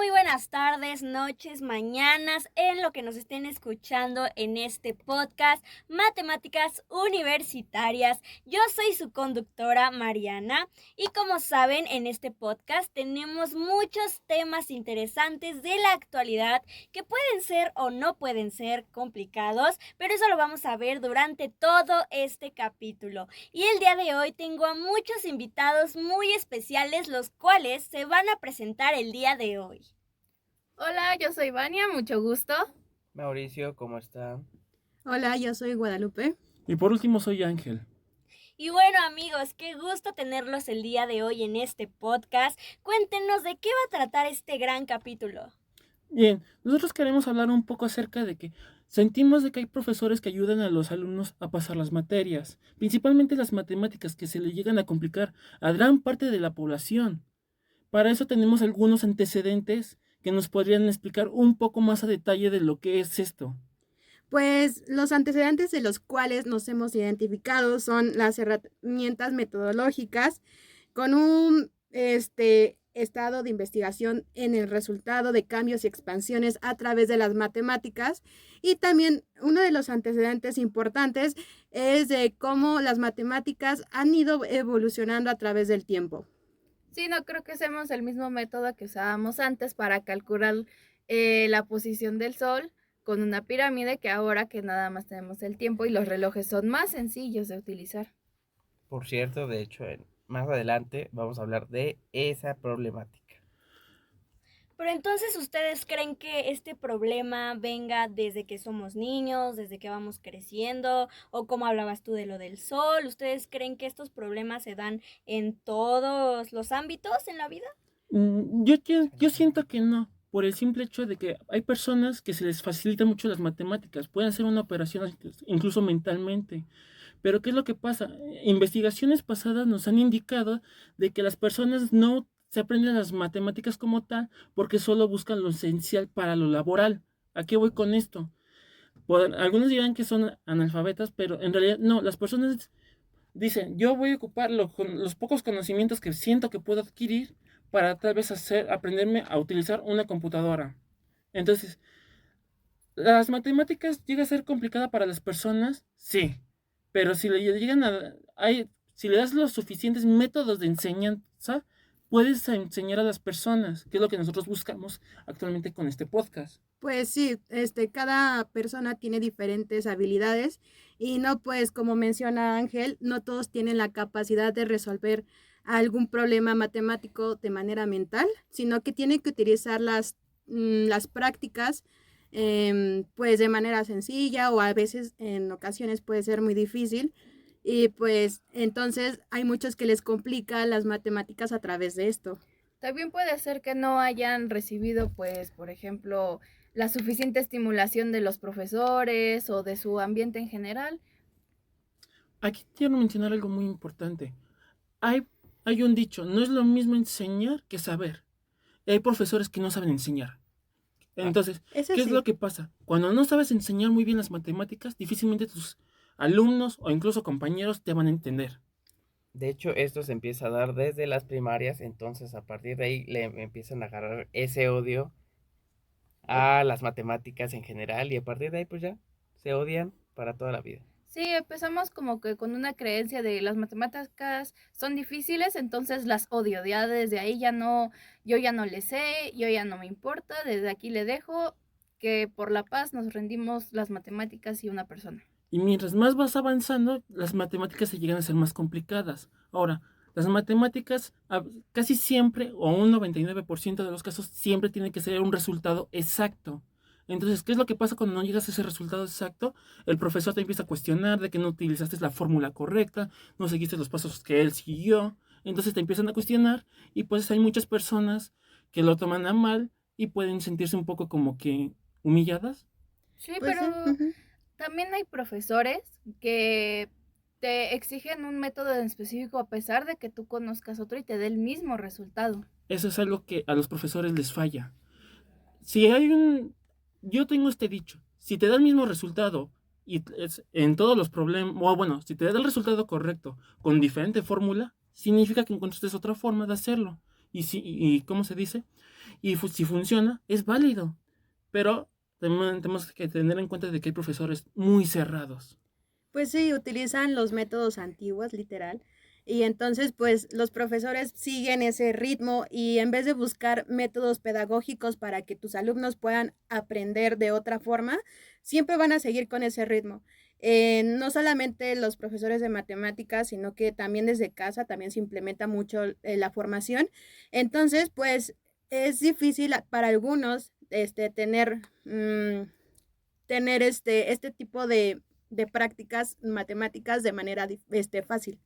muy buenas tardes, noches, mañanas, en lo que nos estén escuchando en este podcast Matemáticas Universitarias. Yo soy su conductora Mariana y como saben, en este podcast tenemos muchos temas interesantes de la actualidad que pueden ser o no pueden ser complicados, pero eso lo vamos a ver durante todo este capítulo. Y el día de hoy tengo a muchos invitados muy especiales, los cuales se van a presentar el día de hoy. Hola, yo soy Vania, mucho gusto. Mauricio, ¿cómo está? Hola, yo soy Guadalupe. Y por último soy Ángel. Y bueno amigos, qué gusto tenerlos el día de hoy en este podcast. Cuéntenos de qué va a tratar este gran capítulo. Bien, nosotros queremos hablar un poco acerca de que sentimos de que hay profesores que ayudan a los alumnos a pasar las materias, principalmente las matemáticas que se le llegan a complicar a gran parte de la población. Para eso tenemos algunos antecedentes que nos podrían explicar un poco más a detalle de lo que es esto. Pues los antecedentes de los cuales nos hemos identificado son las herramientas metodológicas con un estado de investigación en el resultado de cambios y expansiones a través de las matemáticas, y también uno de los antecedentes importantes es de cómo las matemáticas han ido evolucionando a través del tiempo. Sí, no creo que usemos el mismo método que usábamos antes para calcular la posición del Sol con una pirámide, que ahora que nada más tenemos el tiempo y los relojes son más sencillos de utilizar. Por cierto, de hecho, más adelante vamos a hablar de esa problemática. Pero entonces, ¿ustedes creen que este problema venga desde que somos niños, desde que vamos creciendo? O como hablabas tú de lo del sol, ¿ustedes creen que estos problemas se dan en todos los ámbitos en la vida? Yo siento que no, por el simple hecho de que hay personas que se les facilitan mucho las matemáticas, pueden hacer una operación incluso mentalmente. Pero ¿qué es lo que pasa? Investigaciones pasadas nos han indicado de que las personas no se aprenden las matemáticas como tal porque solo buscan lo esencial para lo laboral. ¿A qué voy con esto? Algunos dirán que son analfabetas, pero en realidad no, las personas dicen, yo voy a ocupar los pocos conocimientos que siento que puedo adquirir para tal vez aprenderme a utilizar una computadora. Entonces, ¿las matemáticas llega a ser complicada para las personas? Sí, pero si le llegan si le das los suficientes métodos de enseñanza, puedes enseñar a las personas, que es lo que nosotros buscamos actualmente con este podcast. Pues sí, cada persona tiene diferentes habilidades y no, pues como menciona Ángel, no todos tienen la capacidad de resolver algún problema matemático de manera mental, sino que tienen que utilizar las prácticas pues de manera sencilla, o a veces en ocasiones puede ser muy difícil, y pues entonces hay muchos que les complica las matemáticas a través de esto. También puede ser que no hayan recibido, pues, por ejemplo, la suficiente estimulación de los profesores o de su ambiente en general. Aquí quiero mencionar algo muy importante. Hay, hay un dicho, no es lo mismo enseñar que saber. Y hay profesores que no saben enseñar. Entonces, Eso ¿qué es sí. lo que pasa? Cuando no sabes enseñar muy bien las matemáticas, difícilmente tus alumnos o incluso compañeros te van a entender. De hecho, esto se empieza a dar desde las primarias, entonces a partir de ahí le empiezan a agarrar ese odio a las matemáticas en general y a partir de ahí pues ya se odian para toda la vida. Sí, empezamos como que con una creencia de las matemáticas son difíciles, entonces las odio. Ya desde ahí yo ya no le sé, yo ya no me importa, desde aquí le dejo que por la paz nos rendimos las matemáticas y una persona. Y mientras más vas avanzando, las matemáticas se llegan a ser más complicadas. Ahora, las matemáticas casi siempre, o un 99% de los casos, siempre tiene que ser un resultado exacto. Entonces, ¿qué es lo que pasa cuando no llegas a ese resultado exacto? El profesor te empieza a cuestionar de que no utilizaste la fórmula correcta, no seguiste los pasos que él siguió. Entonces te empiezan a cuestionar y pues hay muchas personas que lo toman a mal y pueden sentirse un poco como que humilladas. Sí, Pues pero sí. también hay profesores que te exigen un método en específico a pesar de que tú conozcas otro y te dé el mismo resultado. Eso es algo que a los profesores les falla. Si hay un... Yo tengo este dicho, si te da el mismo resultado y es en todos los problemas, o bueno, si te da el resultado correcto con diferente fórmula, significa que encontraste otra forma de hacerlo. y ¿cómo se dice? Y si funciona, es válido. Pero también tenemos que tener en cuenta de que hay profesores muy cerrados. Pues sí, utilizan los métodos antiguos, literal. Y entonces, pues los profesores siguen ese ritmo y en vez de buscar métodos pedagógicos para que tus alumnos puedan aprender de otra forma, siempre van a seguir con ese ritmo. No solamente los profesores de matemáticas, sino que también desde casa también se implementa mucho la formación. Entonces, pues es difícil para algunos tener este tipo de prácticas matemáticas de manera fácil.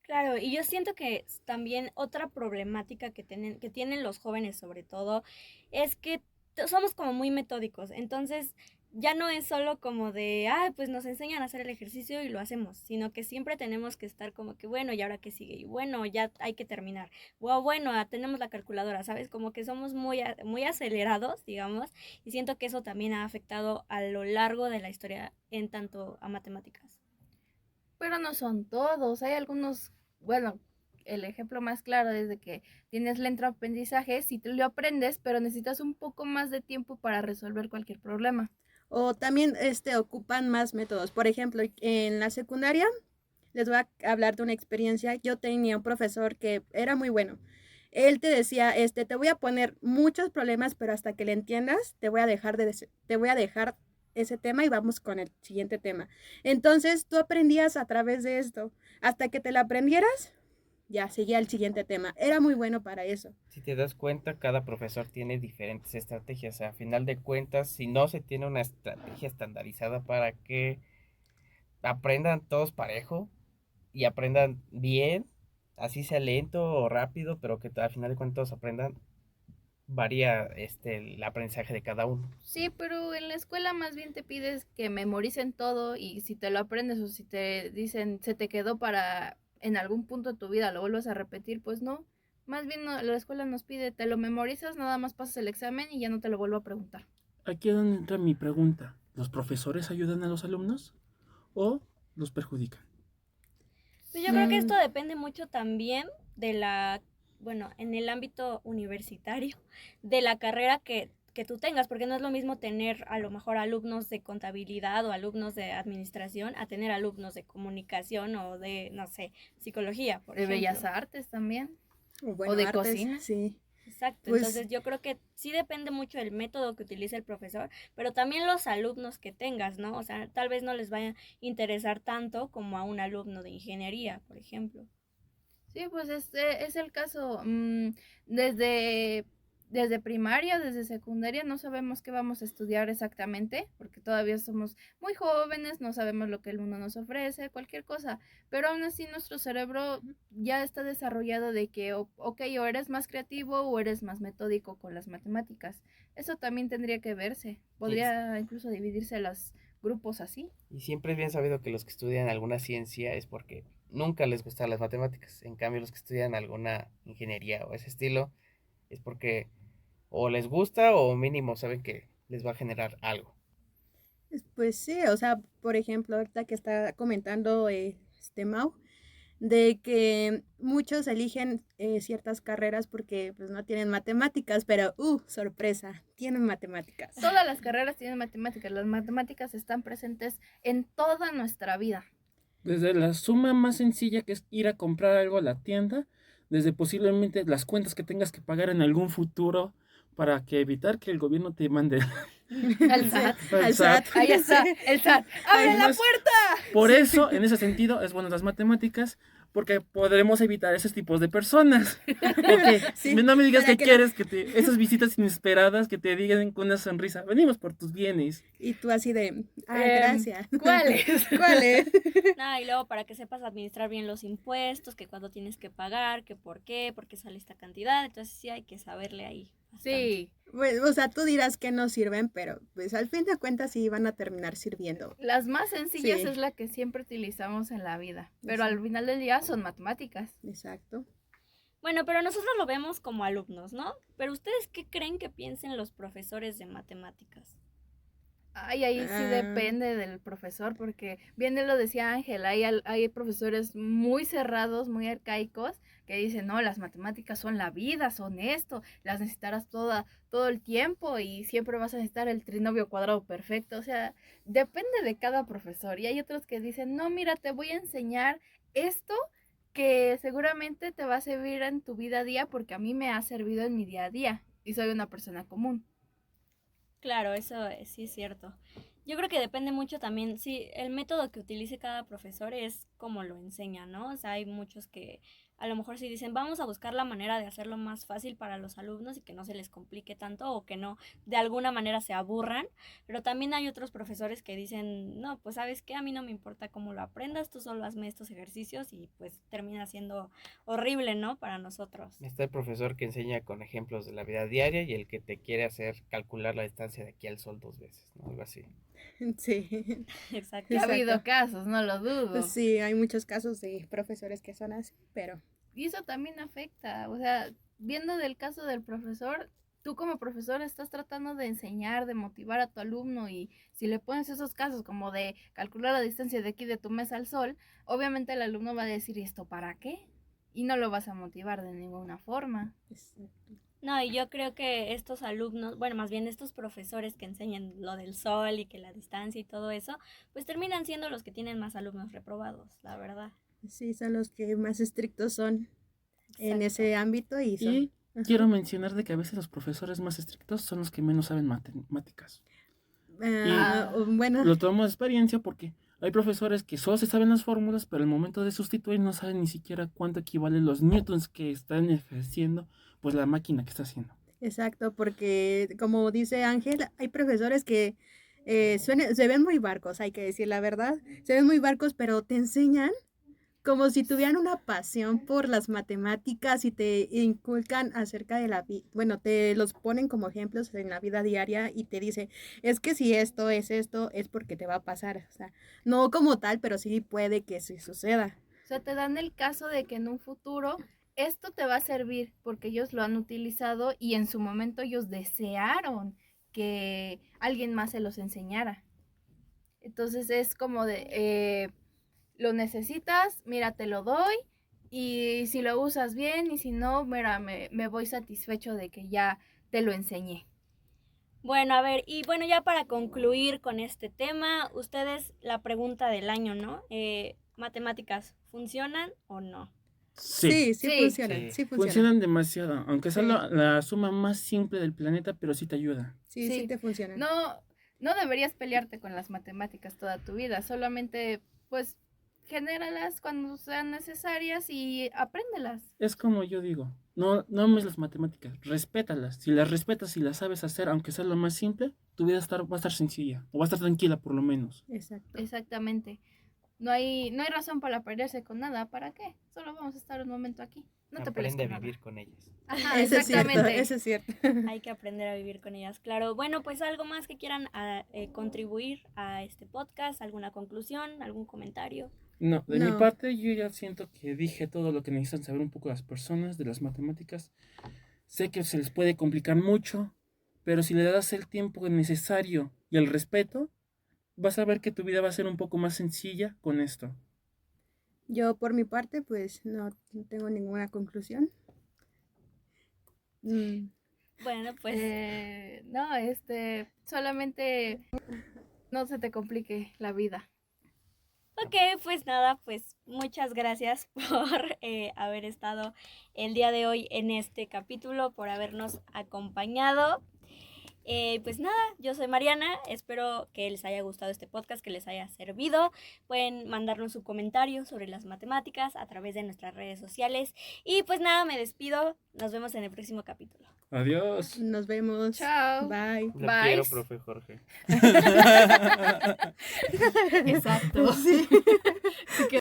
Claro, y yo siento que también otra problemática que tienen los jóvenes sobre todo es que somos como muy metódicos, entonces ya no es solo como de, pues nos enseñan a hacer el ejercicio y lo hacemos, sino que siempre tenemos que estar como que, bueno, ¿y ahora qué sigue? Y bueno, ya hay que terminar. O bueno, tenemos la calculadora, ¿sabes? Como que somos muy acelerados, digamos, y siento que eso también ha afectado a lo largo de la historia en tanto a matemáticas. Pero no son todos, hay algunos, bueno, el ejemplo más claro es de que tienes lento aprendizaje, si te lo aprendes, pero necesitas un poco más de tiempo para resolver cualquier problema. O también ocupan más métodos. Por ejemplo, en la secundaria, les voy a hablar de una experiencia. Yo tenía un profesor que era muy bueno. Él te decía, te voy a poner muchos problemas, pero hasta que le entiendas, te voy a dejar ese tema y vamos con el siguiente tema. Entonces, tú aprendías a través de esto. Hasta que te lo aprendieras, ya seguía el siguiente tema. Era muy bueno para eso. Si te das cuenta, cada profesor tiene diferentes estrategias. A final de cuentas, si no se tiene una estrategia estandarizada para que aprendan todos parejo y aprendan bien, así sea lento o rápido, pero que al final de cuentas todos aprendan, varía el aprendizaje de cada uno. Sí, pero en la escuela más bien te pides que memoricen todo y si te lo aprendes o si te dicen se te quedó para en algún punto de tu vida lo vuelvas a repetir, pues no. Más bien la escuela nos pide, te lo memorizas, nada más pasas el examen y ya no te lo vuelvo a preguntar. Aquí es donde entra mi pregunta. ¿Los profesores ayudan a los alumnos o los perjudican? Pues yo creo que esto depende mucho también bueno, en el ámbito universitario, de la carrera que tú tengas, porque no es lo mismo tener a lo mejor alumnos de contabilidad o alumnos de administración a tener alumnos de comunicación o de, no sé, psicología, por De ejemplo. Bellas Artes también. Bueno, O de artes, cocina. Sí. Exacto, Pues, entonces yo creo que sí depende mucho del método que utilice el profesor, pero también los alumnos que tengas, ¿no? O sea, tal vez no les vaya a interesar tanto como a un alumno de ingeniería, por ejemplo. Sí, pues es el caso. Desde primaria, desde secundaria, no sabemos qué vamos a estudiar exactamente, porque todavía somos muy jóvenes, no sabemos lo que el mundo nos ofrece, cualquier cosa. Pero aún así nuestro cerebro ya está desarrollado de que, ok, o eres más creativo o eres más metódico con las matemáticas. Eso también tendría que verse. Podría incluso dividirse los grupos así. Y siempre es bien sabido que los que estudian alguna ciencia es porque nunca les gustan las matemáticas. En cambio, los que estudian alguna ingeniería o ese estilo es porque o les gusta o mínimo saben que les va a generar algo. pues sí, o sea, por ejemplo, ahorita que está comentando Mau, de que muchos eligen ciertas carreras porque pues no tienen matemáticas, pero sorpresa, tienen matemáticas. Todas las carreras tienen matemáticas. Las matemáticas están presentes en toda nuestra vida. Desde la suma más sencilla que es ir a comprar algo a la tienda, desde posiblemente las cuentas que tengas que pagar en algún futuro para que evitar que el gobierno te mande Al SAT. al SAT. Ahí está, el SAT. ¡Abre la Además, puerta! Por eso, en ese sentido, es bueno las matemáticas, porque podremos evitar esos tipos de personas. Porque Sí, no me digas para que que quieres esas visitas inesperadas que te digan con una sonrisa, venimos por tus bienes. Y tú así de, gracias. ¿Cuáles? ¿Cuáles? Y luego para que sepas administrar bien los impuestos, que cuando tienes que pagar, que por qué sale esta cantidad, entonces sí hay que saberle ahí bastante. Sí, Pues, o sea, tú dirás que no sirven, pero pues al fin de cuentas sí van a terminar sirviendo. las más sencillas Sí. es la que siempre utilizamos en la vida, pero Exacto. al final del día son matemáticas. Exacto. Bueno, pero nosotros lo vemos como alumnos, ¿no? Pero ¿ustedes qué creen que piensen los profesores de matemáticas? Ay, ahí sí Ah. depende del profesor, porque bien lo decía Ángel, hay profesores muy cerrados, muy arcaicos, que dicen, no, las matemáticas son la vida, son esto, las necesitarás todo el tiempo y siempre vas a necesitar el trinomio cuadrado perfecto. O sea, depende de cada profesor. Y hay otros que dicen, no, mira, te voy a enseñar esto que seguramente te va a servir en tu vida a día, porque a mí me ha servido en mi día a día y soy una persona común. Claro, eso sí es cierto. Yo creo que depende mucho también, sí, el método que utilice cada profesor es como lo enseña, ¿no? O sea, hay muchos que a lo mejor sí dicen, vamos a buscar la manera de hacerlo más fácil para los alumnos y que no se les complique tanto o que no de alguna manera se aburran, pero también hay otros profesores que dicen, no, pues sabes qué, a mí no me importa cómo lo aprendas, tú solo hazme estos ejercicios y pues termina siendo horrible, ¿no? Para nosotros. Está el profesor que enseña con ejemplos de la vida diaria y el que te quiere hacer calcular la distancia de aquí al sol 2 veces, ¿no? Algo así. Sí. Exacto. Que ha habido Exacto. casos, no lo dudo. Sí, hay muchos casos de profesores que son así, pero Y eso también afecta, o sea, viendo del caso del profesor, tú como profesor estás tratando de enseñar, de motivar a tu alumno y si le pones esos casos como de calcular la distancia de aquí de tu mesa al sol, obviamente el alumno va a decir, ¿y esto para qué? Y no lo vas a motivar de ninguna forma. No, y yo creo que estos alumnos, bueno, más bien estos profesores que enseñan lo del sol y que la distancia y todo eso, pues terminan siendo los que tienen más alumnos reprobados, la verdad. sí, son los que más estrictos son en Exacto. ese ámbito y son... Y Ajá. quiero mencionar de que a veces los profesores más estrictos son los que menos saben matemáticas. Bueno, Lo tomamos de experiencia porque hay profesores que solo se saben las fórmulas, pero al momento de sustituir no saben ni siquiera cuánto equivalen los newtons que están ejerciendo pues la máquina que está haciendo. exacto, porque como dice Ángel, hay profesores que se ven muy barcos, hay que decir la verdad, se ven muy barcos, pero te enseñan como si tuvieran una pasión por las matemáticas y te inculcan acerca de la vida, bueno, te los ponen como ejemplos en la vida diaria y te dice, es que si esto, es porque te va a pasar, o sea, no como tal, pero sí puede que sí suceda. O sea, te dan el caso de que en un futuro esto te va a servir porque ellos lo han utilizado y en su momento ellos desearon que alguien más se los enseñara. Entonces es como de, lo necesitas, mira, te lo doy y si lo usas bien y si no, mira, me voy satisfecho de que ya te lo enseñé. Bueno, a ver, y bueno, ya para concluir con este tema, ustedes la pregunta del año, ¿no? ¿Matemáticas funcionan o no? Sí, Sí. funcionan, Sí. sí funcionan. Funcionan demasiado, aunque sea Sí. la suma más simple del planeta, pero sí te ayuda. Sí, sí te funcionan. No deberías pelearte con las matemáticas toda tu vida, solamente pues genéralas cuando sean necesarias y apréndelas. Es como yo digo, no ames las matemáticas, respétalas. Si las respetas y las sabes hacer, aunque sea lo más simple, tu vida va a estar sencilla, o va a estar tranquila por lo menos. Exacto. Exactamente. No hay razón para pelearse con nada. ¿Para qué? Solo vamos a estar un momento aquí. No te pelees Aprende con a vivir nada. con ellas. Ajá, Eso es cierto, exactamente. eso es cierto. Hay que aprender a vivir con ellas, claro. Bueno, pues algo más que quieran contribuir a este podcast, alguna conclusión, algún comentario. No, de mi No. parte yo ya siento que dije todo lo que necesitan saber un poco las personas de las matemáticas. Sé que se les puede complicar mucho, pero si le das el tiempo necesario y el respeto, vas a ver que tu vida va a ser un poco más sencilla con esto. Yo por mi parte, pues no tengo ninguna conclusión. Bueno, pues No, solamente no se te complique la vida. ok, pues nada, pues muchas gracias por haber estado el día de hoy en este capítulo, por habernos acompañado. Pues nada, yo soy Mariana, espero que les haya gustado este podcast, que les haya servido. Pueden mandarnos su comentario sobre las matemáticas a través de nuestras redes sociales. Y pues nada, me despido, nos vemos en el próximo capítulo. Adiós. Nos vemos. Chao. Bye. Lo Bye. quiero, profe Jorge. Exacto. Sí.